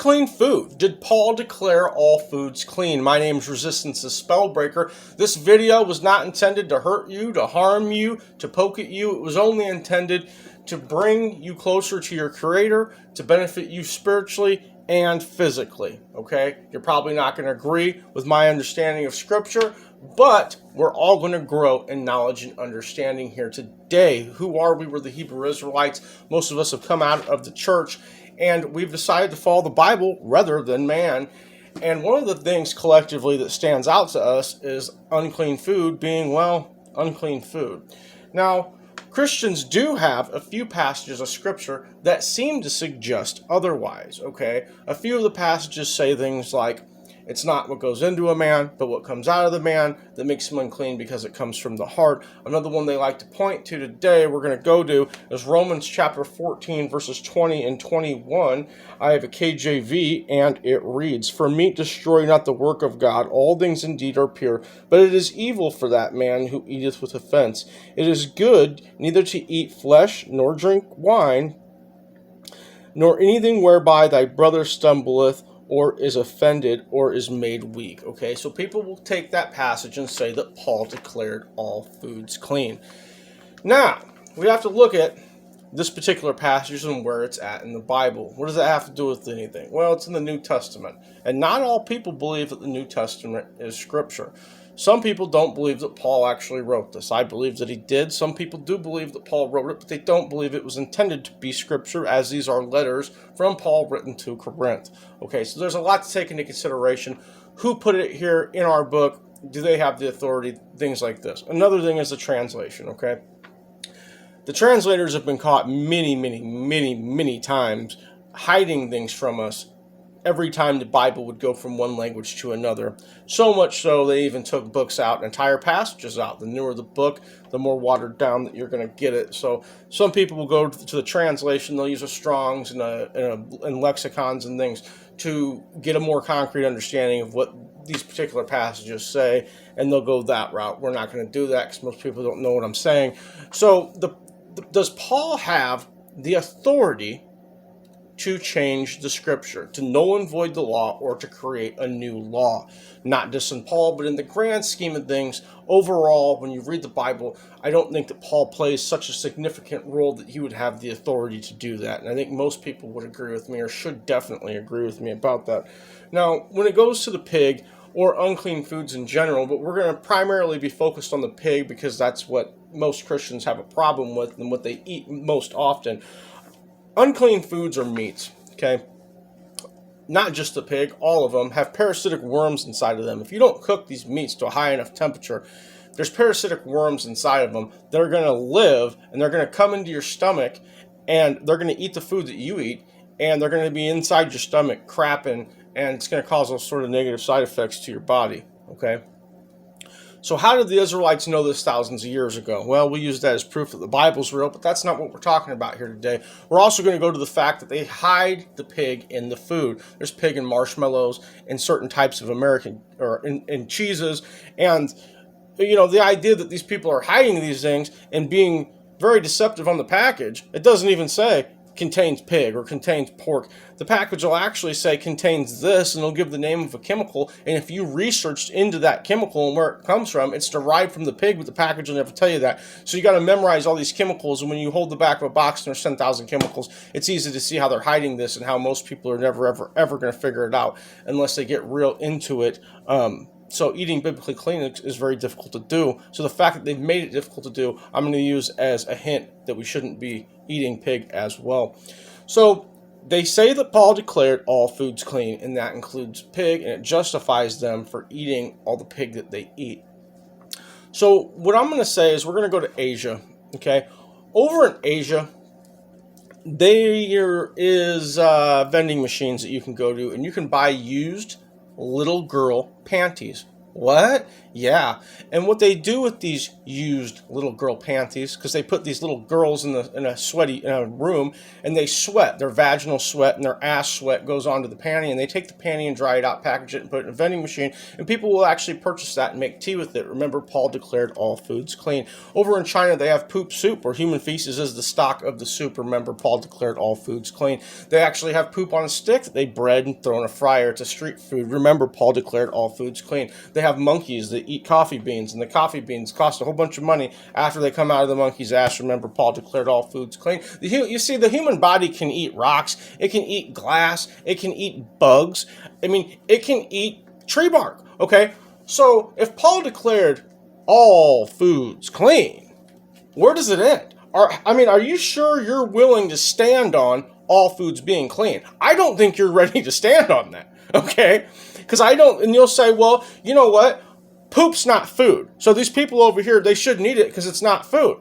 Clean food. Did Paul declare all foods clean? My name is Resistance the Spellbreaker. This video was not intended to hurt you, to harm you, to poke at you. It was only intended to bring you closer to your Creator, to benefit you spiritually and physically. Okay? You're probably not going to agree with my understanding of Scripture, but we're all going to grow in knowledge and understanding here today. Who are we? We're the Hebrew Israelites. Most of us have come out of the church, and we've decided to follow the Bible rather than man. And one of the things collectively that stands out to us is unclean food being, well, unclean food. Now, Christians do have a few passages of Scripture that seem to suggest otherwise, okay? A few of the passages say things like, it's not what goes into a man, but what comes out of the man that makes him unclean because it comes from the heart. Another one they like to point to today, we're going to go to, is Romans chapter 14, verses 20 and 21. I have a KJV, and it reads, "For meat destroy not the work of God. All things indeed are pure, but it is evil for that man who eateth with offense. It is good neither to eat flesh, nor drink wine, nor anything whereby thy brother stumbleth, or is offended, or is made weak." Okay, so people will take that passage and say that Paul declared all foods clean. Now, we have to look at this particular passage and where it's at in the Bible. What does that have to do with anything? Well, it's in the New Testament. And not all people believe that the New Testament is Scripture. Some people don't believe that Paul actually wrote this. I believe that he did. Some people do believe that Paul wrote it, but they don't believe it was intended to be Scripture, as these are letters from Paul written to Corinth. Okay, so there's a lot to take into consideration. Who put it here in our book? Do they have the authority? Things like this. Another thing is the translation, okay? The translators have been caught many times hiding things from us every time the Bible would go from one language to another. So much so, they even took books out, entire passages out. The newer the book, the more watered down that you're going to get it. So some people will go to the translation. They'll use a Strong's and lexicons and things to get a more concrete understanding of what these particular passages say, and they'll go that route. We're not going to do that because most people don't know what I'm saying. So does Paul have the authority to change the Scripture, to null and void the law, or to create a new law? Not just in Paul, but in the grand scheme of things, overall, when you read the Bible, I don't think that Paul plays such a significant role that he would have the authority to do that. And I think most people would agree with me, or should definitely agree with me about that. Now, when it goes to the pig, or unclean foods in general, but we're going to primarily be focused on the pig because that's what most Christians have a problem with and what they eat most often. Unclean foods are meats, okay? Not just the pig, all of them have parasitic worms inside of them. If you don't cook these meats to a high enough temperature, there's parasitic worms inside of them that are going to live, and they're going to come into your stomach, and they're going to eat the food that you eat, and they're going to be inside your stomach crapping, and it's going to cause all sort of negative side effects to your body, okay? So how did the Israelites know this thousands of years ago? Well, we use that as proof that the Bible's real, but that's not what we're talking about here today. We're also going to go to the fact that they hide the pig in the food. There's pig in marshmallows and certain types of American, or in cheeses. And, you know, the idea that these people are hiding these things and being very deceptive on the package, it doesn't even say contains pig or contains pork. The package will actually say contains this, and it'll give the name of a chemical, and if you researched into that chemical and where it comes from, it's derived from the pig, but the package will never tell you that. So you got to memorize all these chemicals, and when you hold the back of a box and there's 10,000 chemicals, it's easy to see how they're hiding this and how most people are never ever going to figure it out unless they get real into it. So eating biblically clean is very difficult to do. So the fact that they've made it difficult to do, I'm going to use as a hint that we shouldn't be eating pig as well. So they say that Paul declared all foods clean, and that includes pig, and it justifies them for eating all the pig that they eat. So what I'm going to say is we're going to go to Asia, okay? Over in Asia, there is vending machines that you can go to, and you can buy used little girl panties, What? Yeah. And what they do with these used little girl panties, because they put these little girls in a room, and they sweat. Their vaginal sweat and their ass sweat goes onto the panty, and they take the panty and dry it out, package it, and put it in a vending machine, and people will actually purchase that and make tea with it. Remember, Paul declared all foods clean. Over in China, they have poop soup, where human feces is the stock of the soup. Remember, Paul declared all foods clean. They actually have poop on a stick that they bread and throw in a fryer. It's a street food. Remember, Paul declared all foods clean. They have monkeys that eat coffee beans, and the coffee beans cost a whole bunch of money after they come out of the monkey's ass. Remember, Paul declared all foods clean. You see, the human body can eat rocks, it can eat glass, it can eat bugs. I mean, it can eat tree bark, okay? So, if Paul declared all foods clean, where does it end? Are you sure you're willing to stand on all foods being clean? I don't think you're ready to stand on that, okay? Because I don't, and you'll say, well, you know what? Poop's not food. So these people over here, they shouldn't eat it because it's not food.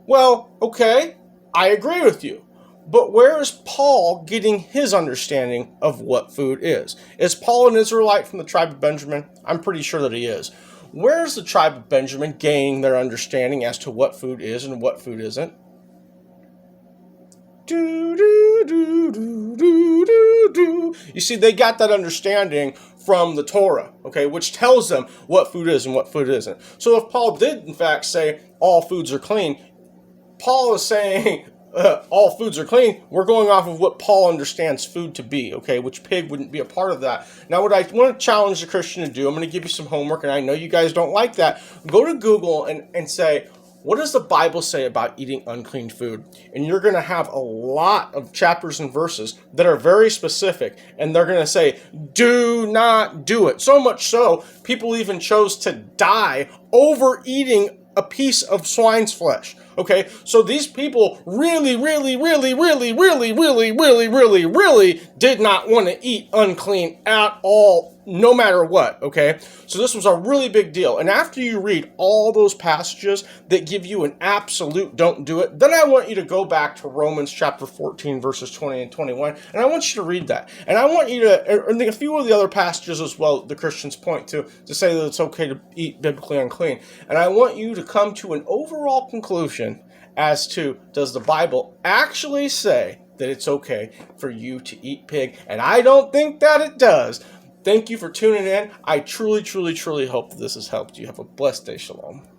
Well, okay, I agree with you. But where is Paul getting his understanding of what food is? Is Paul an Israelite from the tribe of Benjamin? I'm pretty sure that he is. Where is the tribe of Benjamin gaining their understanding as to what food is and what food isn't? You see, they got that understanding from the Torah, okay, which tells them what food is and what food isn't. So if Paul did, in fact, say all foods are clean, Paul is saying all foods are clean. We're going off of what Paul understands food to be, okay, which pig wouldn't be a part of that. Now, what I want to challenge the Christian to do, I'm going to give you some homework, and I know you guys don't like that. Go to Google and say, what does the Bible say about eating unclean food? And you're going to have a lot of chapters and verses that are very specific, and they're going to say, do not do it. So much so, people even chose to die over eating a piece of swine's flesh. Okay, so these people really did not want to eat unclean at all, no matter what, okay? So this was a really big deal. And after you read all those passages that give you an absolute don't do it, then I want you to go back to Romans chapter 14, verses 20 and 21, and I want you to read that. And I want you to, and a few of the other passages as well, the Christians point to say that it's okay to eat biblically unclean. And I want you to come to an overall conclusion as to, does the Bible actually say that it's okay for you to eat pig? And I don't think that it does. Thank you for tuning in. I truly hope that this has helped you. Have a blessed day. Shalom.